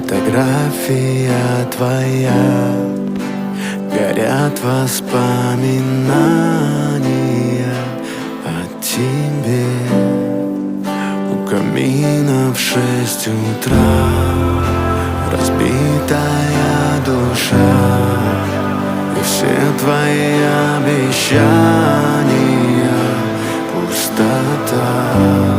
Фотография твоя, горят воспоминания о тебе. У камина в 6 утра разбитая душа, и все твои обещания пустота.